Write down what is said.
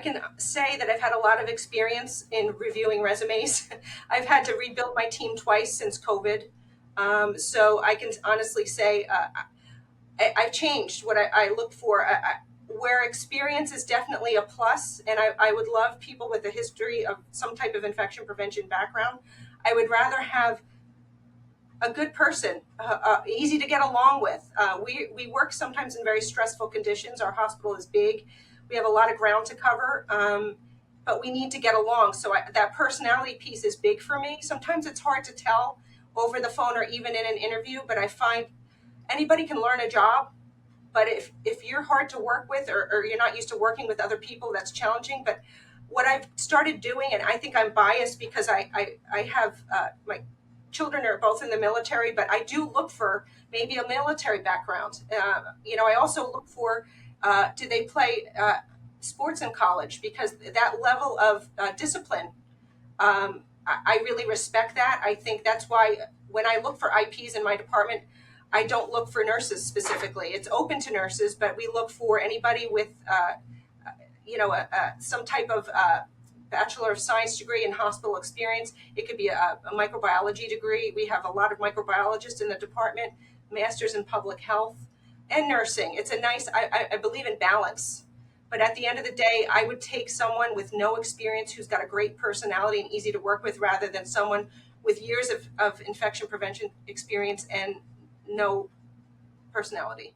can say that I've had a lot of experience in reviewing resumes. I've had to rebuild my team twice since COVID. So I can honestly say I've changed what I look for. Where experience is definitely a plus, and I would love people with a history of some type of infection prevention background. I would rather have a good person, easy to get along with. We work sometimes in very stressful conditions. Our hospital is big. We have a lot of ground to cover, but we need to get along. So that personality piece is big for me. Sometimes it's hard to tell over the phone or even in an interview, but I find anybody can learn a job. But if you're hard to work with, or you're not used to working with other people, that's challenging. But what I've started doing, and I think I'm biased because I have my children are both in the military, but I do look for maybe a military background. I also look for do they play sports in college, because that level of discipline, I really respect that. I think that's why when I look for IPs in my department, I don't look for nurses specifically. It's open to nurses, but we look for anybody with, some type of Bachelor of Science degree in hospital experience. It could be a microbiology degree. We have a lot of microbiologists in the department, masters in public health and nursing. It's a nice, I believe in balance. But at the end of the day, I would take someone with no experience who's got a great personality and easy to work with, rather than someone with years of infection prevention experience and no personality.